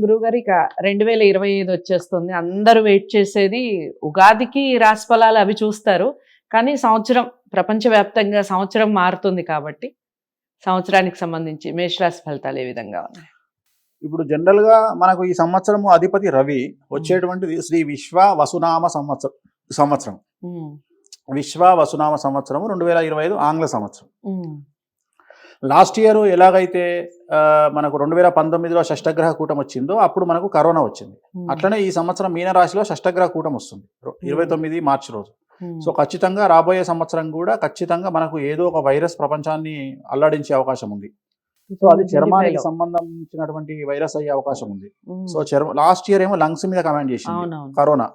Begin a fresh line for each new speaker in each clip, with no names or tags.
గురువుగారు ఇక 2025 వచ్చేస్తుంది. అందరూ వెయిట్ చేసేది ఉగాదికి రాశి ఫలాలు అవి చూస్తారు. కానీ సంవత్సరం ప్రపంచవ్యాప్తంగా సంవత్సరం మారుతుంది కాబట్టి సంవత్సరానికి సంబంధించి మేషరాశి ఫలితాలు ఏ విధంగా ఉన్నాయి?
ఇప్పుడు జనరల్ గా మనకు ఈ సంవత్సరము అధిపతి రవి వచ్చేటువంటిది శ్రీ విశ్వ వసునామ సంవత్సరం విశ్వ వసునామ సంవత్సరం 2025 ఆంగ్ల సంవత్సరం. లాస్ట్ ఇయర్ ఎలాగైతే మనకు 2019లో షష్టగ్రహ కూటం వచ్చిందో అప్పుడు మనకు కరోనా వచ్చింది. అట్లనే ఈ సంవత్సరం మీనరాశిలో షష్టగ్రహ కూటం వస్తుంది 29 మార్చి రోజు. సో ఖచ్చితంగా రాబోయే సంవత్సరం కూడా ఖచ్చితంగా మనకు ఏదో ఒక వైరస్ ప్రపంచాన్ని అల్లాడించే అవకాశం ఉంది. సో అది చర్మానికి సంబంధించినటువంటి వైరస్ అయ్యే అవకాశం ఉంది. సో లాస్ట్ ఇయర్ ఏమో లంగ్స్ మీద కమాండ్ చేసింది కరోనా,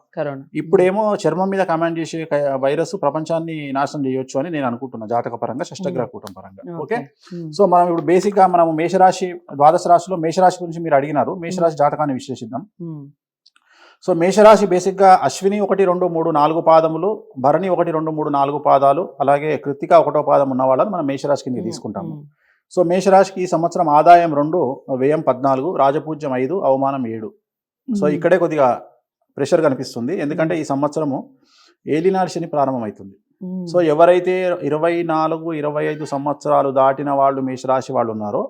ఇప్పుడేమో చర్మం మీద కమాండ్ చేసే వైరస్ ప్రపంచాన్ని నాశనం చేయొచ్చు అని నేను అనుకుంటున్నా జాతక పరంగా, షష్టగ్రహ కూటం పరంగా. ఓకే, సో మనం ఇప్పుడు బేసిక్ గా మనం మేషరాశి ద్వాదశ రాశిలో మేషరాశి గురించి మీరు అడిగినారు. మేషరాశి జాతకాన్ని విశ్లేషిద్దాం. సో మేషరాశి బేసిక్ గా అశ్విని 1, 2, 3, 4 పాదములు, భరణి 1, 2, 3, 4 పాదాలు, అలాగే కృత్తిక 1వ పాదం ఉన్న వాళ్ళని మనం మేషరాశి కింద తీసుకుంటాము. సో మేషరాశికి ఈ సంవత్సరం ఆదాయం 2, వ్యయం 14, రాజపూజ్యం 5, అవమానం 7. సో ఇక్కడే కొద్దిగా ప్రెషర్ కనిపిస్తుంది, ఎందుకంటే ఈ సంవత్సరము ఏలినాటి శని ప్రారంభమవుతుంది. సో ఎవరైతే 24, 25 సంవత్సరాలు దాటిన వాళ్ళు మేషరాశి వాళ్ళు ఉన్నారో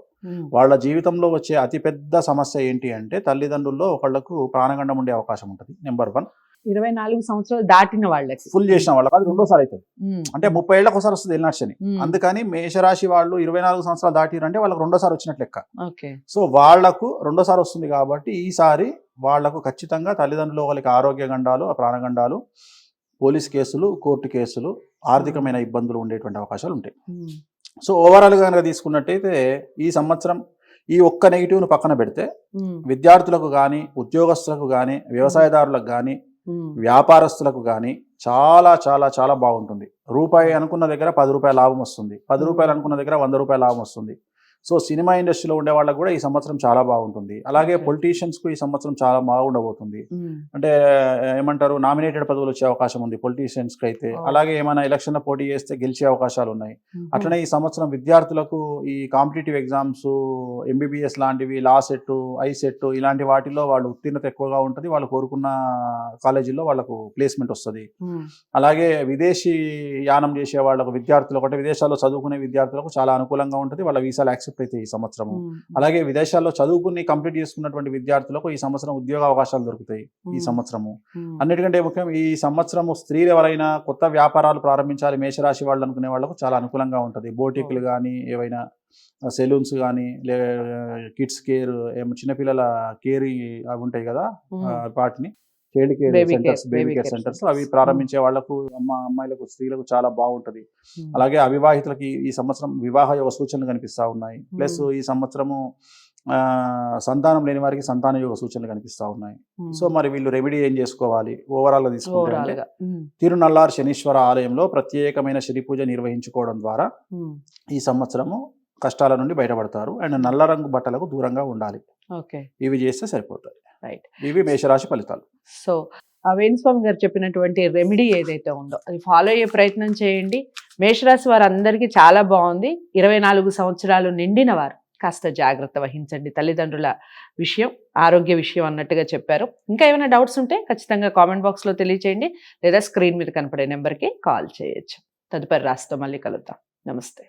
వాళ్ళ జీవితంలో వచ్చే అతిపెద్ద సమస్య ఏంటి అంటే తల్లిదండ్రుల్లో ఒకళ్లకు ప్రాణగండం ఉండే అవకాశం ఉంటుంది. నెంబర్ 1.
24 సంవత్సరాలు దాటిన వాళ్ళకి,
ఫుల్ చేసిన వాళ్ళకి అది రెండోసారి అవుతుంది. అంటే 30 ఏళ్లకు ఒకసారి వస్తుంది ఏలినాటి శని. అందుకని మేషరాశి వాళ్ళు 24 సంవత్సరాలు దాటిరంటే వాళ్ళకి రెండోసారి వచ్చినట్లు లెక్క. సో వాళ్లకు రెండోసారి వస్తుంది కాబట్టి ఈసారి వాళ్లకు ఖచ్చితంగా తల్లిదండ్రులు వాళ్ళకి ఆరోగ్య గండాలు, ప్రాణగండాలు, పోలీస్ కేసులు, కోర్టు కేసులు, ఆర్థికమైన ఇబ్బందులు ఉండేటువంటి అవకాశాలు ఉంటాయి. సో ఓవరాల్ గా కనుక తీసుకున్నట్టయితే ఈ సంవత్సరం ఈ ఒక్క నెగిటివ్ను పక్కన పెడితే విద్యార్థులకు కానీ, ఉద్యోగస్తులకు కానీ, వ్యవసాయదారులకు కానీ, వ్యాపారస్తులకు కానీ చాలా చాలా చాలా బాగుంటుంది. రూపాయి అనుకున్న దగ్గర 10 రూపాయల లాభం వస్తుంది, 10 రూపాయలు అనుకున్న దగ్గర 100 రూపాయల లాభం వస్తుంది. సో సినిమా ఇండస్ట్రీలో ఉండే వాళ్ళకు కూడా ఈ సంవత్సరం చాలా బాగుంటుంది. అలాగే పొలిటీషియన్స్ కు ఈ సంవత్సరం చాలా బాగుండబోతుంది. అంటే ఏమంటారు, నామినేటెడ్ పదవులు వచ్చే అవకాశం ఉంది పొలిటీషియన్స్ కి అయితే. అలాగే ఏమైనా ఎలక్షన్ పోటీ చేస్తే గెలిచే అవకాశాలు ఉన్నాయి. అట్లనే ఈ సంవత్సరం విద్యార్థులకు ఈ కాంపిటేటివ్ ఎగ్జామ్స్, ఎంబీబీఎస్ లాంటివి, లా సెట్, ఐ సెట్ ఇలాంటి వాటిల్లో వాళ్ళు ఉత్తీర్ణత ఎక్కువగా ఉంటుంది. వాళ్ళు కోరుకున్న కాలేజీల్లో వాళ్ళకు ప్లేస్మెంట్ వస్తుంది. అలాగే విదేశీ యానం చేసే వాళ్ళకు విద్యార్థులకు, అంటే విదేశాల్లో చదువుకునే విద్యార్థులకు చాలా అనుకూలంగా ఉంటుంది. వాళ్ళ వీసాలు యాక్సెప్ట్ అయితే ఈ సంవత్సరము. అలాగే విదేశాల్లో చదువుకుని కంప్లీట్ చేసుకున్నటువంటి విద్యార్థులకు ఈ సంవత్సరం ఉద్యోగ అవకాశాలు దొరుకుతాయి ఈ సంవత్సరము. అన్నిటికంటే ముఖ్యం ఈ సంవత్సరము స్త్రీలు ఎవరైనా కొత్త వ్యాపారాలు ప్రారంభించాలి మేషరాశి వాళ్ళు అనుకునే వాళ్ళకు చాలా అనుకూలంగా ఉంటుంది. బోటిక్లు కానీ, ఏవైనా సెలూన్స్ కానీ, కిడ్స్ కేర్, చిన్నపిల్లల కేర్ అవి ఉంటాయి కదా, వాటిని child care centres, baby care centres అవి ప్రారంభించే వాళ్లకు, అమ్మాయిలకు, స్త్రీలకు చాలా బాగుంటది. అలాగే అవివాహితులకి ఈ సంవత్సరం వివాహ యోగ సూచనలు కనిపిస్తా ఉన్నాయి. ప్లస్ ఈ సంవత్సరము సంతానం లేని వారికి సంతాన యోగ సూచనలు కనిపిస్తా ఉన్నాయి. సో మరి వీళ్ళు రెమెడీ ఏం చేసుకోవాలి ఓవరాల్ గా తీసుకుంటే, తిరునల్లార్ శనీశ్వర ఆలయంలో ప్రత్యేకమైన శని పూజ నిర్వహించుకోవడం ద్వారా ఈ సంవత్సరము కష్టాల నుండి బయటపడతారు. అండ్ నల్ల రంగు బట్టలకు దూరంగా ఉండాలి. ఇవి చేస్తే సరిపోతాయి. ఇవి మేషరాశి ఫలితాలు.
సో వేణుస్వామి గారు చెప్పినటువంటి రెమెడీ ఏదైతే ఉందో అది ఫాలో అయ్యే ప్రయత్నం చేయండి. మేషరాశి వారు అందరికీ చాలా బాగుంది. 24 సంవత్సరాలు నిండిన వారు కాస్త జాగ్రత్త వహించండి. తల్లిదండ్రుల విషయం, ఆరోగ్య విషయం అన్నట్టుగా చెప్పారు. ఇంకా ఏమైనా డౌట్స్ ఉంటే ఖచ్చితంగా కామెంట్ బాక్స్లో తెలియచేయండి, లేదా స్క్రీన్ మీద కనపడే నెంబర్కి కాల్ చేయొచ్చు. తదుపరి రాశితో మళ్ళీ కలుద్దాం. నమస్తే.